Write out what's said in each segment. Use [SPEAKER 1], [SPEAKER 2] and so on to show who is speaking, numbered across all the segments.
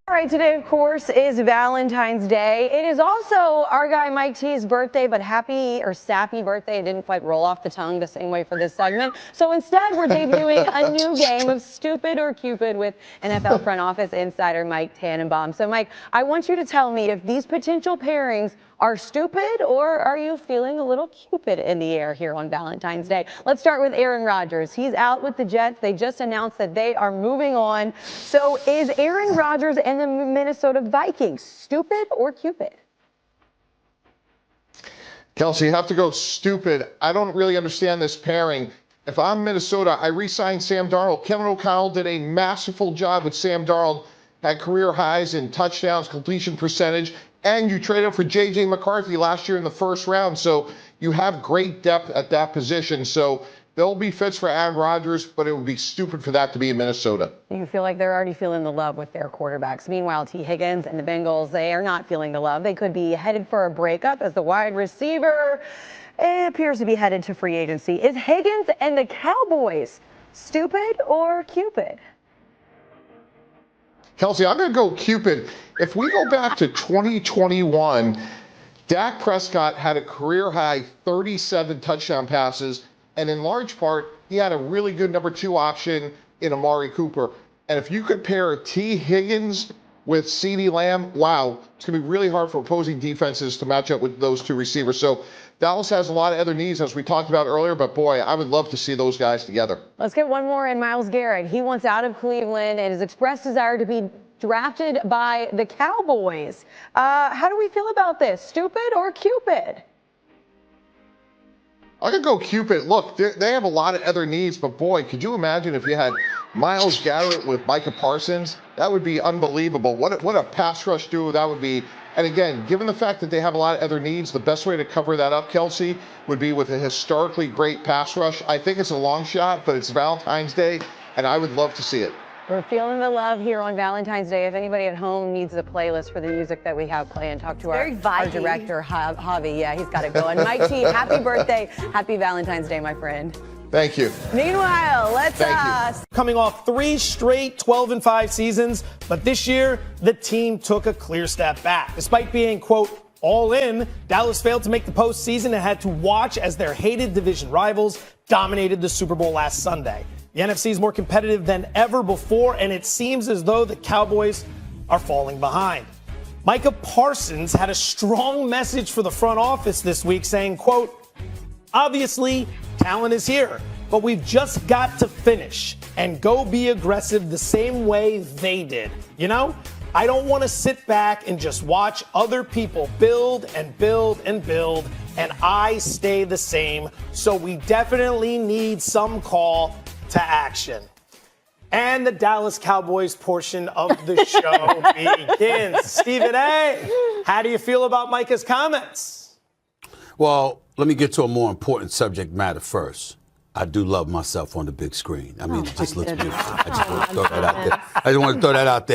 [SPEAKER 1] All right, today, of course, is Valentine's Day. It is also our guy Mike T's birthday, but happy or sappy birthday. It didn't quite roll off the tongue the same way for this segment. So instead, we're debuting a new game of Stupid or Cupid with NFL front office insider Mike Tannenbaum. So, Mike, I want you to tell me if these potential pairings are stupid or are you feeling a little Cupid in the air here on Valentine's Day? Let's start with Aaron Rodgers. He's out with the Jets. They just announced that they are moving on. So is Aaron Rodgers and the Minnesota Vikings stupid or Cupid?
[SPEAKER 2] Kelsey, you have to go stupid. I don't really understand this pairing. If I'm Minnesota, I re-signed Sam Darnold. Kevin O'Connell did a masterful job with Sam Darnold, had career highs in touchdowns, completion percentage, and you traded for J.J. McCarthy last year in the first round. So you have great depth at that position. So there'll be fits for Aaron Rodgers, but it would be stupid for that to be in Minnesota.
[SPEAKER 1] You feel like they're already feeling the love with their quarterbacks. Meanwhile, T. Higgins and the Bengals, they are not feeling the love. They could be headed for a breakup as the wide receiver. It appears to be headed to free agency. Is Higgins and the Cowboys stupid or Cupid?
[SPEAKER 2] Kelsey, I'm going to go Cupid. If we go back to 2021, Dak Prescott had a career-high 37 touchdown passes, and in large part, he had a really good number 2 option in Amari Cooper. And if you could pair T. Higgins with CeeDee Lamb, wow, it's going to be really hard for opposing defenses to match up with those 2 receivers. So Dallas has a lot of other needs, as we talked about earlier, but boy, I would love to see those guys together.
[SPEAKER 1] Let's get one more in. Myles Garrett. He wants out of Cleveland and has expressed desire to be drafted by the Cowboys. How do we feel about this? Stupid or Cupid?
[SPEAKER 2] I'm going to go Cupid. Look, they have a lot of other needs, but boy, could you imagine if you had Myles Garrett with Micah Parsons? That would be unbelievable. What a pass rush duo that would be. And again, given the fact that they have a lot of other needs, the best way to cover that up, Kelsey, would be with a historically great pass rush. I think it's a long shot, but it's Valentine's Day, and I would love to see it.
[SPEAKER 1] We're feeling the love here on Valentine's Day. If anybody at home needs a playlist for the music that we have playing, talk to our director, Javi. Yeah, he's got it going. Mike T, happy birthday. Happy Valentine's Day, my friend.
[SPEAKER 2] Thank you.
[SPEAKER 1] Meanwhile, let's
[SPEAKER 3] coming off 3 straight 12-5 seasons, but this year the team took a clear step back. Despite being, quote, all in, Dallas failed to make the postseason and had to watch as their hated division rivals dominated the Super Bowl last Sunday. The NFC is more competitive than ever before, and it seems as though the Cowboys are falling behind. Micah Parsons had a strong message for the front office this week saying, quote, obviously, talent is here, but we've just got to finish and go be aggressive the same way they did. You know, I don't want to sit back and just watch other people build and build and build, and I stay the same. So we definitely need some call to action. And the Dallas Cowboys portion of the show begins. Stephen A., how do you feel about Micah's comments?
[SPEAKER 4] Well, let me get to a more important subject matter first. I do love myself on the big screen. I mean, it just looks beautiful. I just want to throw that out there. I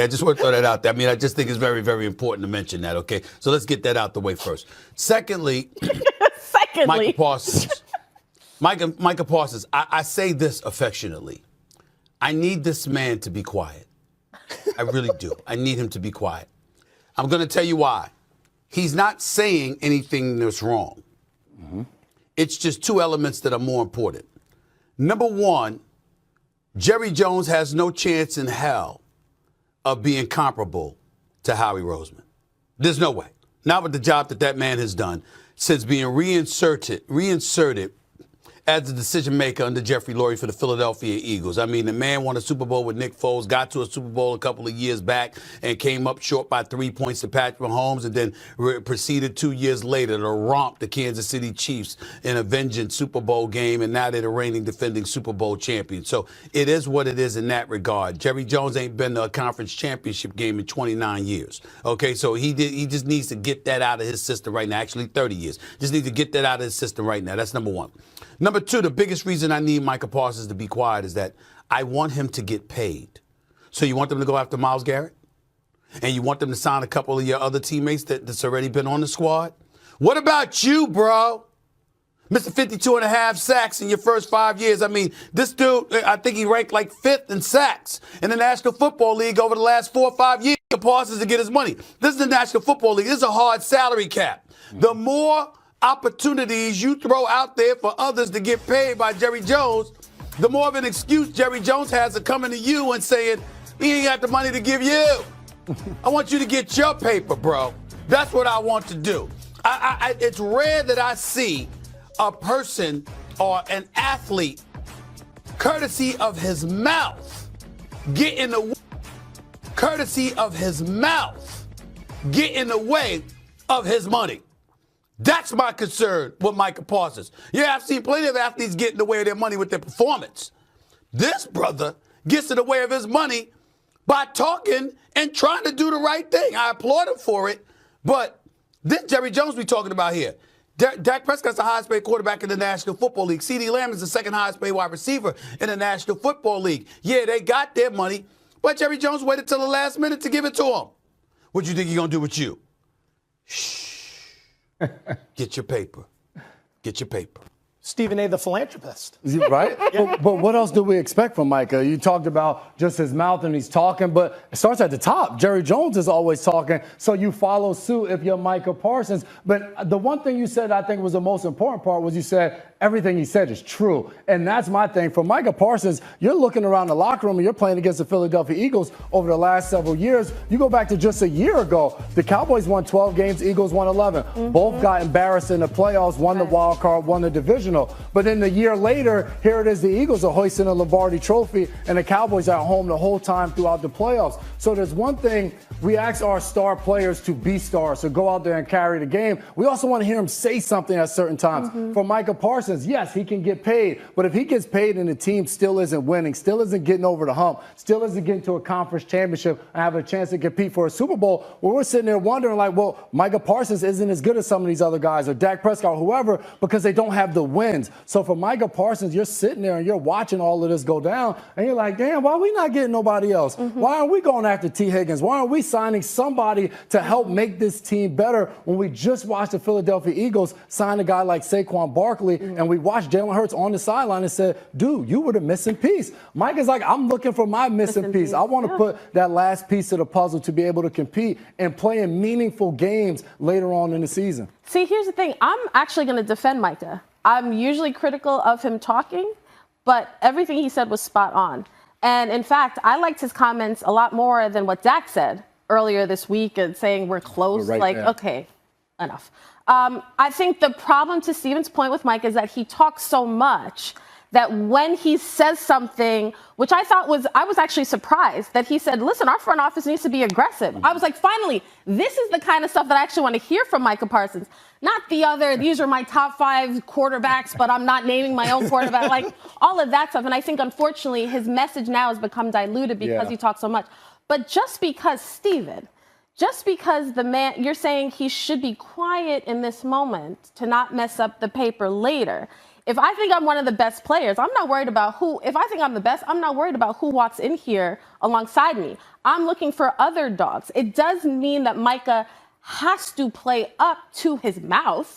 [SPEAKER 4] just want to throw that out there. I mean, I just think it's very, very important to mention that, okay? So let's get that out the way first. Secondly, Micah Parsons. Micah Parsons, I say this affectionately. I need this man to be quiet. I really do. I need him to be quiet. I'm going to tell you why. He's not saying anything that's wrong. Mm-hmm. It's just 2 elements that are more important. Number 1, Jerry Jones has no chance in hell of being comparable to Howie Roseman. There's no way. Not with the job that man has done since being reinserted as the decision maker under Jeffrey Lurie for the Philadelphia Eagles. I mean, the man won a Super Bowl with Nick Foles, got to a Super Bowl a couple of years back and came up short by 3 points to Patrick Mahomes, and then proceeded 2 years later to romp the Kansas City Chiefs in a vengeance Super Bowl game, and now they're the reigning defending Super Bowl champion. So it is what it is in that regard. Jerry Jones ain't been to a conference championship game in 29 years. Okay, so he just needs to get that out of his system right now. Actually, 30 years. Just needs to get that out of his system right now. That's number 1. Number 2, the biggest reason I need Micah Parsons to be quiet is that I want him to get paid. So you want them to go after Myles Garrett? And you want them to sign a couple of your other teammates that's already been on the squad? What about you, bro? Mr. 52 and a half sacks in your first 5 years. I mean, this dude, I think he ranked like 5th in sacks in the National Football League over the last 4 or 5 years. Parsons to get his money. This is the National Football League. This is a hard salary cap. The more opportunities you throw out there for others to get paid by Jerry Jones, the more of an excuse Jerry Jones has of coming to you and saying, he ain't got the money to give you. I want you to get your paper, bro. That's what I want to do. It's rare that I see a person or an athlete, courtesy of his mouth, get in the way of his money. That's my concern with Micah Parsons. Yeah, I've seen plenty of athletes get in the way of their money with their performance. This brother gets in the way of his money by talking and trying to do the right thing. I applaud him for it, but this Jerry Jones we talking about here. Dak Prescott's the highest paid quarterback in the National Football League. CeeDee Lamb is the second highest paid wide receiver in the National Football League. Yeah, they got their money, but Jerry Jones waited till the last minute to give it to him. What you think he's going to do with you? Shh. Get your paper. Get your paper.
[SPEAKER 3] Stephen A., the philanthropist.
[SPEAKER 5] Right? But what else do we expect from Micah? You talked about just his mouth and he's talking, but it starts at the top. Jerry Jones is always talking, so you follow suit if you're Micah Parsons. But the one thing you said I think was the most important part was you said everything he said is true. And that's my thing. For Micah Parsons, you're looking around the locker room and you're playing against the Philadelphia Eagles over the last several years. You go back to just a year ago, the Cowboys won 12 games, Eagles won 11. Both got embarrassed in the playoffs, won the wild card, won the divisional. But then a year later, here it is, the Eagles are hoisting a Lombardi trophy and the Cowboys are at home the whole time throughout the playoffs. So there's one thing, we ask our star players to be stars, to go out there and carry the game. We also want to hear him say something at certain times. For Micah Parsons, yes, he can get paid, but if he gets paid and the team still isn't winning, still isn't getting over the hump, still isn't getting to a conference championship and have a chance to compete for a Super Bowl, well, we're sitting there wondering like, well, Micah Parsons isn't as good as some of these other guys or Dak Prescott or whoever because they don't have the wins. So for Micah Parsons, you're sitting there and you're watching all of this go down and you're like, damn, why are we not getting nobody else? Why aren't we going after T. Higgins? Why aren't we signing somebody to help make this team better when we just watched the Philadelphia Eagles sign a guy like Saquon Barkley and we watched Jalen Hurts on the sideline and said, dude, you were the missing piece. Micah's like, I'm looking for my missing piece. I want to put that last piece of the puzzle to be able to compete and play in meaningful games later on in the season.
[SPEAKER 6] See, here's the thing. I'm actually going to defend Micah. I'm usually critical of him talking, but everything he said was spot on. And in fact, I liked his comments a lot more than what Dak said earlier this week and saying we're close.
[SPEAKER 5] We're right
[SPEAKER 6] like,
[SPEAKER 5] there.
[SPEAKER 6] okay, enough. I think the problem to Steven's point with Mike is that he talks so much that when he says something, which I was actually surprised that he said, listen, our front office needs to be aggressive. I was like, finally, this is the kind of stuff that I actually want to hear from Micah Parsons. Not the other, these are my top 5 quarterbacks, but I'm not naming my own quarterback. Like all of that stuff. And I think, unfortunately, his message now has become diluted because he talks so much. But just because, Steven, just because the man, you're saying he should be quiet in this moment to not mess up the paper later. If I think I'm one of the best players, I'm not worried about who. If I think I'm the best, I'm not worried about who walks in here alongside me. I'm looking for other dogs. It does mean that Micah has to play up to his mouth.